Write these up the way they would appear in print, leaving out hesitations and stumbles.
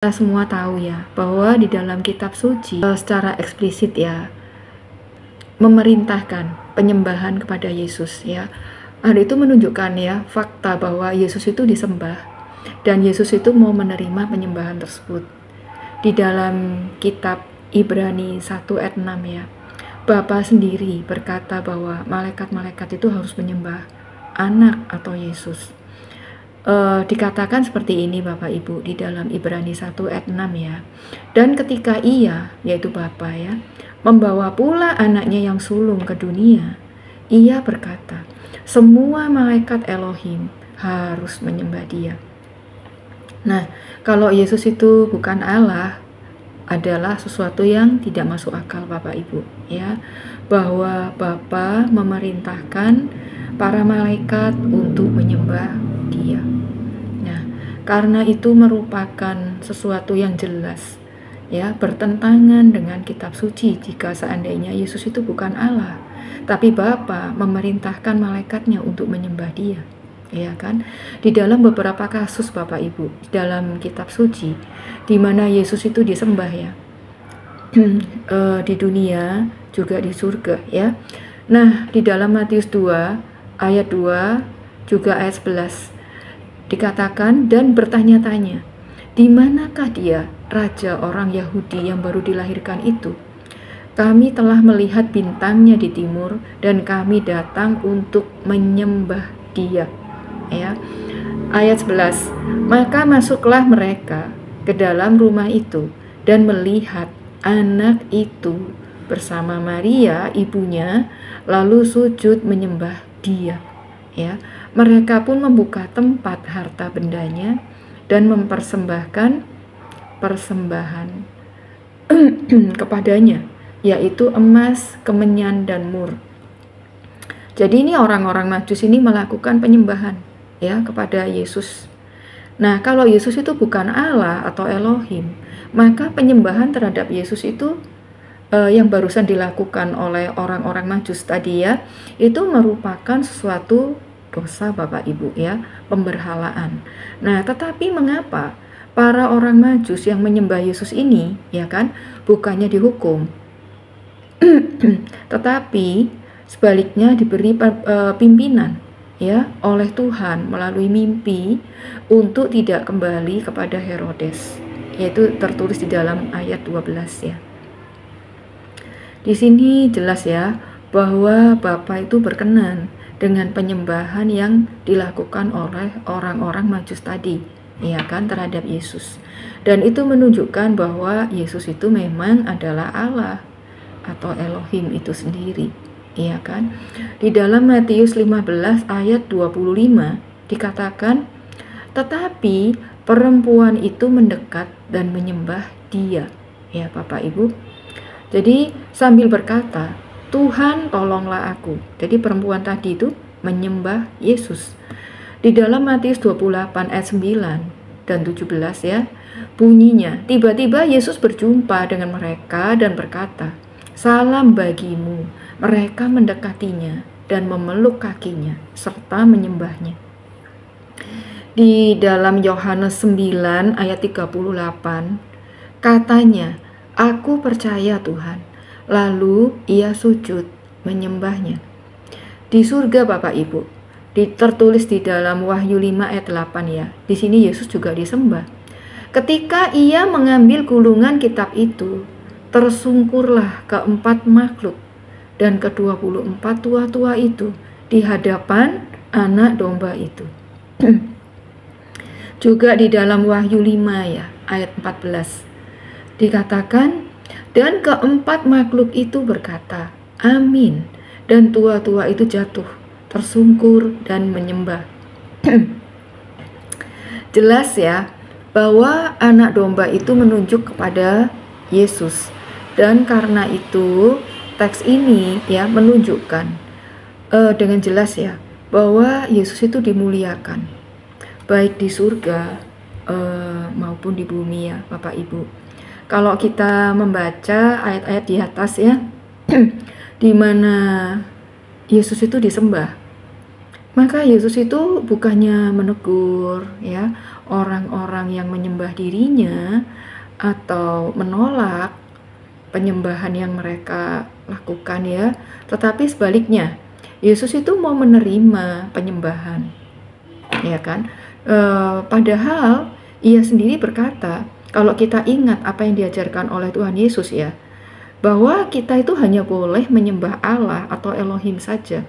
Kita semua tahu ya bahwa di dalam kitab suci secara eksplisit ya memerintahkan penyembahan kepada Yesus ya. Hal itu menunjukkan ya fakta bahwa Yesus itu disembah dan Yesus itu mau menerima penyembahan tersebut. Di dalam kitab Ibrani 1 ayat 6 ya, Bapa sendiri berkata bahwa malaikat-malaikat itu harus menyembah anak atau Yesus. Dikatakan seperti ini Bapak Ibu di dalam Ibrani 1 ayat 6 ya. Dan ketika ia, yaitu Bapa ya, membawa pula anaknya yang sulung ke dunia, ia berkata, semua malaikat Elohim harus menyembah dia. Nah, kalau Yesus itu bukan Allah, adalah sesuatu yang tidak masuk akal Bapak Ibu ya, bahwa Bapa memerintahkan para malaikat untuk menyembah dia. Nah, karena itu merupakan sesuatu yang jelas ya, bertentangan dengan kitab suci jika seandainya Yesus itu bukan Allah, tapi Bapa memerintahkan malaikatnya untuk menyembah dia. Ya kan? Di dalam beberapa kasus Bapak Ibu dalam kitab suci di mana Yesus itu disembah ya. Di dunia juga di surga ya. Nah, di dalam Matius 2 ayat 2 juga ayat 11 dikatakan, dan bertanya-tanya, di manakah dia, raja orang Yahudi yang baru dilahirkan itu? Kami telah melihat bintangnya di timur dan kami datang untuk menyembah dia. Ya. Ayat 11, maka masuklah mereka ke dalam rumah itu dan melihat anak itu bersama Maria ibunya, lalu sujud menyembah dia. Ya, mereka pun membuka tempat harta bendanya dan mempersembahkan persembahan kepadanya, yaitu emas, kemenyan, dan mur. Jadi ini orang-orang Majus ini melakukan penyembahan ya kepada Yesus. Nah, kalau Yesus itu bukan Allah atau Elohim, maka penyembahan terhadap Yesus itu yang barusan dilakukan oleh orang-orang Majus tadi ya, itu merupakan sesuatu dosa Bapak Ibu ya, pemberhalaan. Nah, tetapi mengapa para orang Majus yang menyembah Yesus ini ya kan bukannya dihukum, tetapi sebaliknya diberi pimpinan ya oleh Tuhan melalui mimpi untuk tidak kembali kepada Herodes, yaitu tertulis di dalam ayat 12 ya. Di sini jelas ya bahwa Bapa itu berkenan dengan penyembahan yang dilakukan oleh orang-orang Majus tadi, ya kan, terhadap Yesus. Dan itu menunjukkan bahwa Yesus itu memang adalah Allah atau Elohim itu sendiri, ya kan. Di dalam Matius 15 ayat 25 dikatakan, tetapi perempuan itu mendekat dan menyembah dia, ya Bapak Ibu. Jadi sambil berkata, Tuhan tolonglah aku. Jadi perempuan tadi itu menyembah Yesus. Di dalam Matius 28 ayat 9 dan 17 ya, bunyinya, tiba-tiba Yesus berjumpa dengan mereka dan berkata, salam bagimu. Mereka mendekatinya dan memeluk kakinya serta menyembahnya. Di dalam Yohanes 9 ayat 38 katanya, aku percaya Tuhan. Lalu ia sujud menyembahnya. Di surga Bapak Ibu, tertulis di dalam Wahyu 5 ayat 8 ya. Di sini Yesus juga disembah. Ketika ia mengambil gulungan kitab itu, tersungkurlah keempat makhluk dan ke-24 tua-tua itu di hadapan anak domba itu. Juga di dalam Wahyu 5 ya, ayat 14 dikatakan, dan keempat makhluk itu berkata, amin. Dan tua-tua itu jatuh, tersungkur dan menyembah. Jelas ya, bahwa anak domba itu menunjuk kepada Yesus. Dan karena itu, teks ini ya menunjukkan dengan jelas ya, bahwa Yesus itu dimuliakan, baik di surga maupun di bumi ya Bapak Ibu. Kalau kita membaca ayat-ayat di atas ya, di mana Yesus itu disembah, maka Yesus itu bukannya menegur ya orang-orang yang menyembah dirinya atau menolak penyembahan yang mereka lakukan ya. Tetapi sebaliknya, Yesus itu mau menerima penyembahan, ya kan? Padahal ia sendiri berkata, kalau kita ingat apa yang diajarkan oleh Tuhan Yesus ya, bahwa kita itu hanya boleh menyembah Allah atau Elohim saja.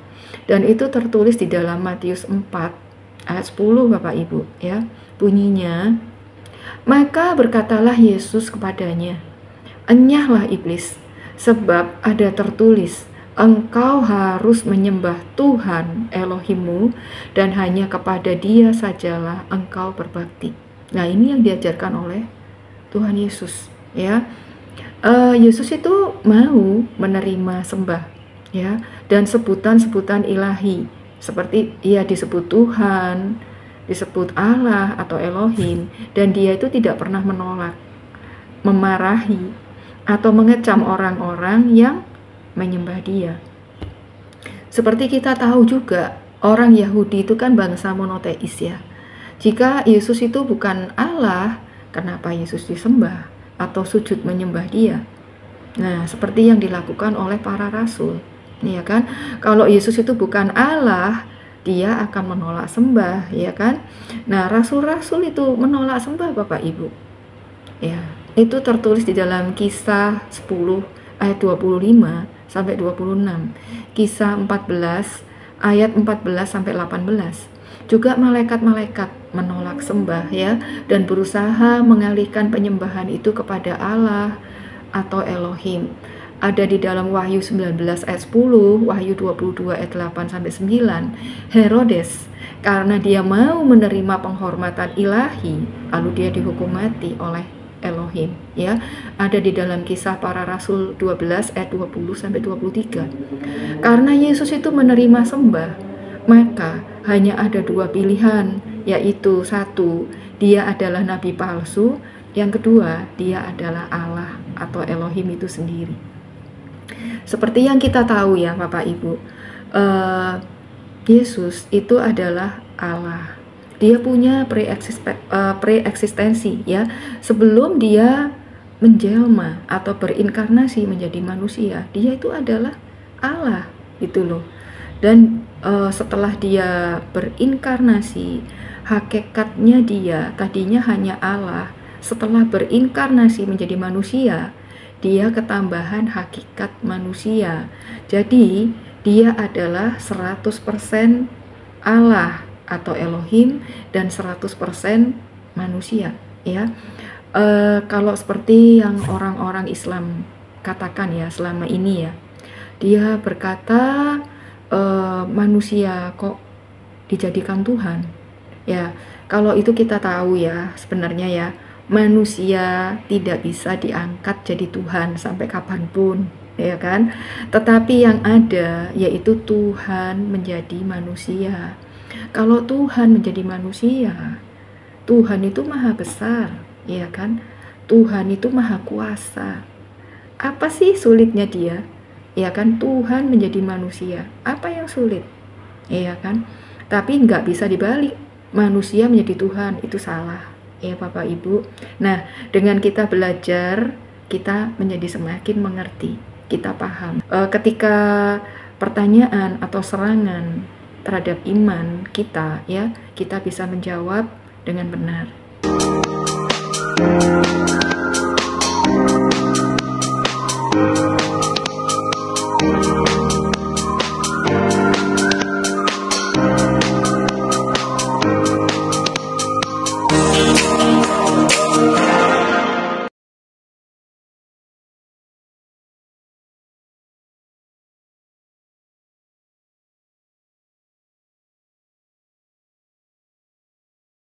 Dan itu tertulis di dalam Matius 4 ayat 10 Bapak Ibu ya. Bunyinya, maka berkatalah Yesus kepadanya, enyahlah iblis, sebab ada tertulis, engkau harus menyembah Tuhan Elohimmu dan hanya kepada Dia sajalah engkau berbakti. Nah, ini yang diajarkan oleh Tuhan Yesus ya. Yesus itu mau menerima sembah ya, dan sebutan-sebutan ilahi seperti ia disebut Tuhan, disebut Allah atau Elohim, dan dia itu tidak pernah menolak, memarahi atau mengecam orang-orang yang menyembah dia. Seperti kita tahu juga, orang Yahudi itu kan bangsa monoteis ya. Jika Yesus itu bukan Allah, kenapa Yesus disembah atau sujud menyembah dia? Nah, seperti yang dilakukan oleh para rasul, ya kan? Kalau Yesus itu bukan Allah, dia akan menolak sembah, ya kan? Nah, rasul-rasul itu menolak sembah Bapak Ibu. Ya, itu tertulis di dalam Kisah 10 ayat 25 sampai 26. Kisah 14 ayat 14 sampai 18. Juga malaikat-malaikat menolak sembah ya, dan berusaha mengalihkan penyembahan itu kepada Allah atau Elohim. Ada di dalam Wahyu 19 ayat 10, Wahyu 22 ayat 8 sampai 9. Herodes karena dia mau menerima penghormatan ilahi, lalu dia dihukum mati oleh Elohim ya. Ada di dalam Kisah Para Rasul 12 ayat 20 sampai 23. Karena Yesus itu menerima sembah, maka hanya ada dua pilihan, yaitu satu, dia adalah nabi palsu, yang kedua, dia adalah Allah atau Elohim itu sendiri. Seperti yang kita tahu ya Bapak Ibu, Yesus itu adalah Allah. Dia punya preeksistensi ya, sebelum dia menjelma atau berinkarnasi menjadi manusia, dia itu adalah Allah gitu loh. Dan setelah dia berinkarnasi, hakikatnya dia tadinya hanya Allah. Setelah berinkarnasi menjadi manusia, dia ketambahan hakikat manusia. Jadi dia adalah 100% Allah atau Elohim dan 100% manusia ya. Kalau seperti yang orang-orang Islam katakan ya selama ini ya, dia berkata manusia kok dijadikan Tuhan ya. Kalau itu kita tahu ya, sebenarnya ya, manusia tidak bisa diangkat jadi Tuhan sampai kapanpun ya kan. Tetapi yang ada yaitu Tuhan menjadi manusia. Kalau Tuhan menjadi manusia, Tuhan itu maha besar ya kan. Tuhan itu maha kuasa. Apa sih sulitnya dia? Ya kan, Tuhan menjadi manusia, apa yang sulit? Ya kan, tapi nggak bisa dibalik, manusia menjadi Tuhan, itu salah ya Bapak Ibu. Nah, dengan kita belajar, kita menjadi semakin mengerti, kita paham. Ketika pertanyaan atau serangan terhadap iman kita ya, kita bisa menjawab dengan benar.